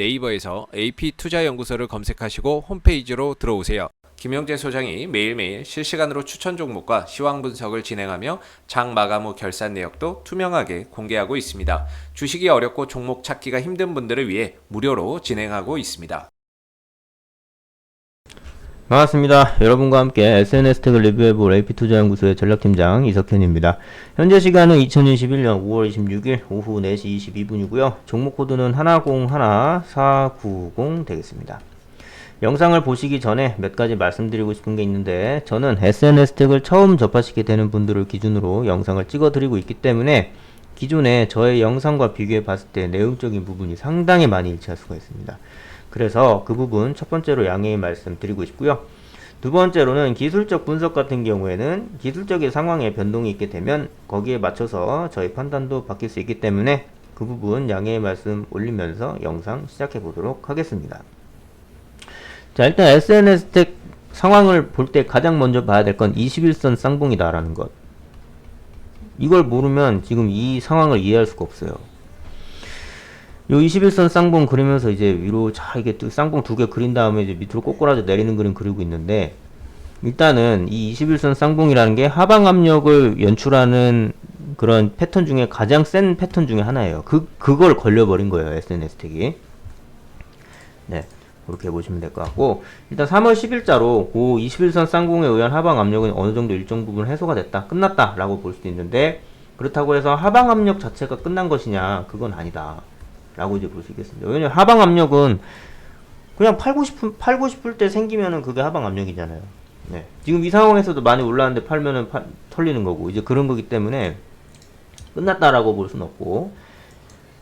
네이버에서 AP투자연구소를 검색하시고 홈페이지로 들어오세요. 김영재 소장이 매일매일 실시간으로 추천 종목과 시황 분석을 진행하며 장 마감 후 결산 내역도 투명하게 공개하고 있습니다. 주식이 어렵고 종목 찾기가 힘든 분들을 위해 무료로 진행하고 있습니다. 반갑습니다. 여러분과 함께 SNS텍을 리뷰해볼 AP투자연구소의 전략팀장 이석현입니다. 현재 시간은 2021년 5월 26일 오후 4시 22분이고요. 종목 코드는 101490 되겠습니다. 영상을 보시기 전에 몇 가지 말씀드리고 싶은 게 있는데, 저는 SNS텍을 처음 접하시게 되는 분들을 기준으로 영상을 찍어드리고 있기 때문에 기존에 저의 영상과 비교해 봤을 때 내용적인 부분이 상당히 많이 일치할 수가 있습니다. 그래서 그 부분 첫 번째로 양해의 말씀 드리고 싶고요. 두 번째로는 기술적 분석 같은 경우에는 기술적인 상황에 변동이 있게 되면 거기에 맞춰서 저희 판단도 바뀔 수 있기 때문에 그 부분 양해의 말씀 올리면서 영상 시작해 보도록 하겠습니다. 자, 일단 SNS텍 상황을 볼 때 가장 먼저 봐야 될 건 21선 쌍봉이다 라는 것. 이걸 모르면 지금 이 상황을 이해할 수가 없어요. 요 21선 쌍봉 그리면서 이제 위로 이게 쌍봉 두 개 그린 다음에 이제 밑으로 꼬꾸라져 내리는 그림 그리고 있는데, 일단은 이 21선 쌍봉이라는 게 하방 압력을 연출하는 그런 패턴 중에 가장 센 패턴 중에 하나예요. 그걸 걸려버린 거예요, SNS텍이. 네. 그렇게 보시면 될 것 같고, 일단 3월 10일자로 그 21선 쌍봉에 의한 하방 압력은 어느 정도 일정 부분 해소가 됐다, 끝났다 라고 볼 수도 있는데, 그렇다고 해서 하방 압력 자체가 끝난 것이냐, 그건 아니다 라고 이제 볼 수 있겠습니다. 왜냐면 하방 압력은 그냥 팔고 싶을 때 생기면은 그게 하방 압력이잖아요. 네. 지금 이 상황에서도 많이 올라왔는데 팔면은 털리는 거고, 이제 그런 거기 때문에 끝났다라고 볼 수는 없고,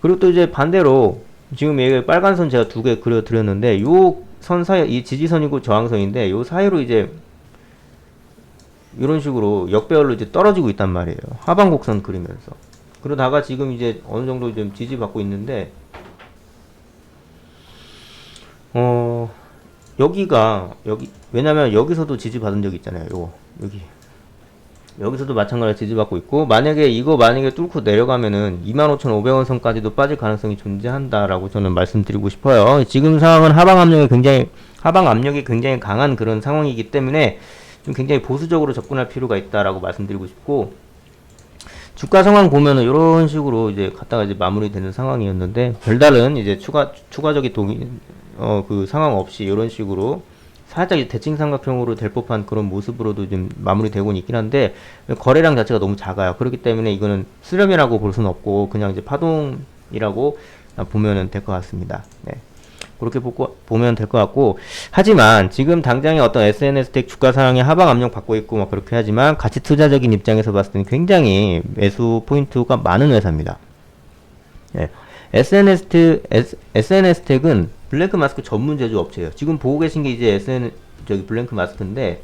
그리고 또 이제 반대로 지금 여기 빨간 선 제가 두 개 그려 드렸는데, 요 선 사이, 이 지지선이고 저항선인데, 요 사이로 이제 이런 식으로 역배열로 이제 떨어지고 있단 말이에요. 하방 곡선 그리면서. 그러다가 지금 이제 어느 정도 좀 지지받고 있는데, 왜냐면 여기서도 지지받은 적이 있잖아요. 여기서도 마찬가지로 지지받고 있고, 만약에 뚫고 내려가면은 25,500원 선까지도 빠질 가능성이 존재한다라고 저는 말씀드리고 싶어요. 지금 상황은 하방 압력이 굉장히 강한 그런 상황이기 때문에 좀 굉장히 보수적으로 접근할 필요가 있다라고 말씀드리고 싶고, 주가 상황 보면은 이런 식으로 이제 갔다가 이제 마무리되는 상황이었는데, 별다른 이제 추가적인 그 상황 없이 이런 식으로 살짝 이제 대칭 삼각형으로 될 법한 그런 모습으로도 좀 마무리되고 있긴 한데, 거래량 자체가 너무 작아요. 그렇기 때문에 이거는 수렴이라고 볼 수는 없고 그냥 이제 파동이라고 보면은 될 것 같습니다. 네. 그렇게 보면 될 것 같고, 하지만 지금 당장에 어떤 SNS텍 주가 상황에 하방 압력 받고 있고 막 그렇게 하지만 가치 투자적인 입장에서 봤을 때는 굉장히 매수 포인트가 많은 회사입니다. 네. SNS텍은 블랭크 마스크 전문 제조 업체예요. 지금 보고 계신 게 이제 블랭크 마스크인데,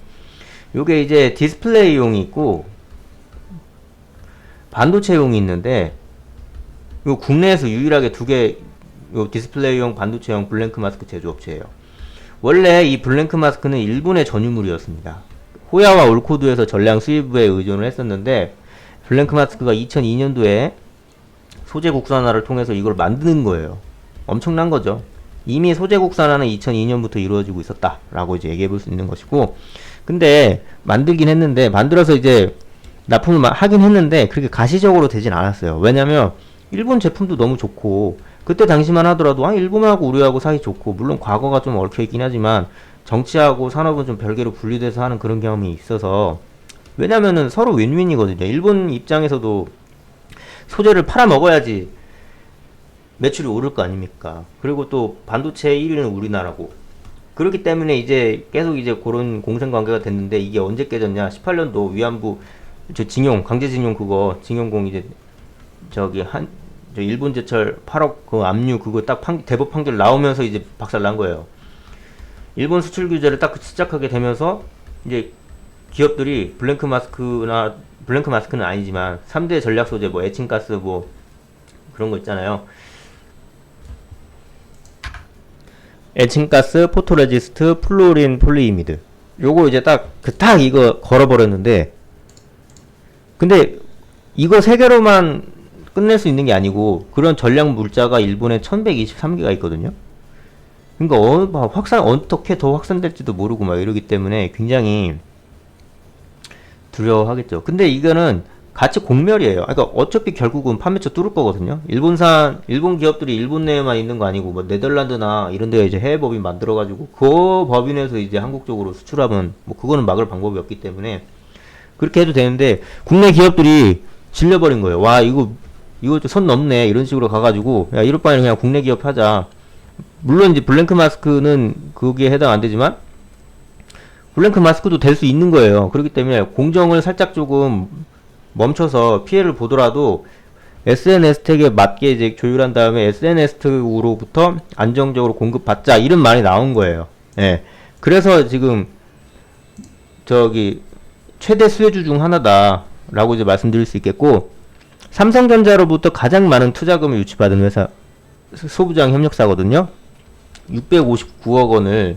요게 이제 디스플레이용이 있고 반도체용이 있는데, 요 국내에서 유일하게 두 개, 요 디스플레이용, 반도체용 블랭크 마스크 제조업체예요. 원래 이 블랭크 마스크는 일본의 전유물이었습니다. 호야와 올코드에서 전량 수입에 의존을 했었는데, 블랭크 마스크가 2002년도에 소재 국산화를 통해서 이걸 만드는 거예요. 엄청난 거죠. 이미 소재 국산화는 2002년부터 이루어지고 있었다라고 이제 얘기해 볼 수 있는 것이고, 근데 만들긴 했는데, 만들어서 이제 납품을 하긴 했는데 그렇게 가시적으로 되진 않았어요. 왜냐면 일본 제품도 너무 좋고, 그때 당시만 하더라도 일본하고 우리하고 사이 좋고, 물론 과거가 좀 얽혀있긴 하지만 정치하고 산업은 좀 별개로 분리돼서 하는 그런 경험이 있어서, 왜냐면은 서로 윈윈이거든요. 일본 입장에서도 소재를 팔아먹어야지 매출이 오를 거 아닙니까? 그리고 또 반도체 1위는 우리나라고. 그렇기 때문에 이제 계속 이제 그런 공생관계가 됐는데, 이게 언제 깨졌냐? 18년도 위안부 강제징용 징용공 이제 일본 제철 8억 그 압류 그거 딱 대법 판결 나오면서 이제 박살 난 거예요. 일본 수출 규제를 딱 시작하게 되면서 이제 기업들이 블랭크 마스크는 아니지만 3대 전략 소재 에칭가스 그런 거 있잖아요. 에칭가스, 포토레지스트, 플루오린 폴리이미드. 요거 이제 딱 이거 걸어버렸는데, 근데 이거 세 개로만 끝낼 수 있는 게 아니고, 그런 전략 물자가 일본에 1123개가 있거든요. 그러니까 어떻게 더 확산될지도 모르고 막 이러기 때문에 굉장히 두려워하겠죠. 근데 이거는 가치 공멸이에요. 그러니까 어차피 결국은 판매처 뚫을 거거든요. 일본 기업들이 일본 내에만 있는 거 아니고 뭐 네덜란드나 이런 데가 이제 해외 법인 만들어가지고 그 법인에서 이제 한국 쪽으로 수출하면 뭐 그거는 막을 방법이 없기 때문에 그렇게 해도 되는데 국내 기업들이 질려버린 거예요. 와 이거 선 넘네 이런 식으로 가가지고 야 이럴 바에는 그냥 국내 기업 하자. 물론 이제 블랭크 마스크는 거기에 해당 안 되지만 블랭크 마스크도 될 수 있는 거예요. 그렇기 때문에 공정을 살짝 조금 멈춰서 피해를 보더라도 SNS 택에 맞게 이제 조율한 다음에 SNS 택으로부터 안정적으로 공급받자 이런 말이 나온 거예요. 예. 그래서 지금 저기 최대 수혜주 중 하나다라고 이제 말씀드릴 수 있겠고 삼성전자로부터 가장 많은 투자금을 유치받은 회사 소부장 협력사거든요. 659억 원을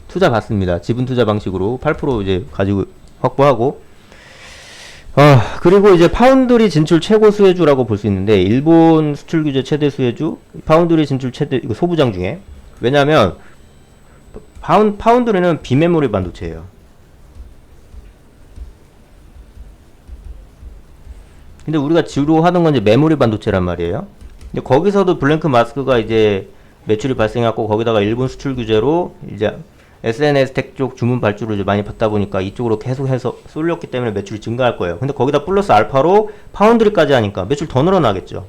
투자 받습니다. 지분 투자 방식으로 8% 이제 가지고 확보하고 그리고 이제 파운드리 진출 최고 수혜주라고 볼 수 있는데 일본 수출 규제 최대 수혜주 파운드리 진출 최대 이거 소부장 중에 왜냐면 파운드리는 비메모리 반도체예요. 근데 우리가 주로 하던 건 이제 메모리 반도체란 말이에요. 근데 거기서도 블랭크 마스크가 이제 매출이 발생했고 거기다가 일본 수출 규제로 이제 SNS 택 쪽 주문 발주를 이제 많이 받다 보니까 이쪽으로 계속해서 쏠렸기 때문에 매출이 증가할 거예요. 근데 거기다 플러스 알파로 파운드리까지 하니까 매출 더 늘어나겠죠.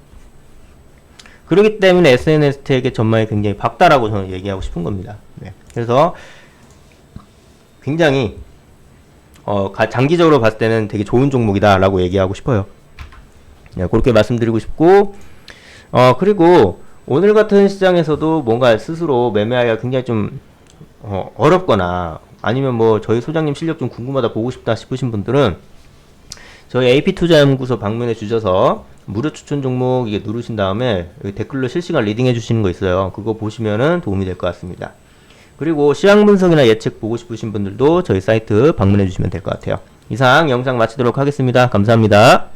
그렇기 때문에 SNS 택의 전망이 굉장히 밝다라고 저는 얘기하고 싶은 겁니다. 네. 그래서 굉장히 장기적으로 봤을 때는 되게 좋은 종목이다라고 얘기하고 싶어요. 네, 그렇게 말씀드리고 싶고 그리고 오늘 같은 시장에서도 뭔가 스스로 매매하기가 굉장히 좀 어렵거나 아니면 뭐 저희 소장님 실력 좀 궁금하다 보고 싶다 싶으신 분들은 저희 AP투자연구소 방문해 주셔서 무료 추천 종목 이게 누르신 다음에 여기 댓글로 실시간 리딩 해주시는 거 있어요. 그거 보시면은 도움이 될 것 같습니다. 그리고 시황 분석이나 예측 보고 싶으신 분들도 저희 사이트 방문해 주시면 될 것 같아요. 이상 영상 마치도록 하겠습니다. 감사합니다.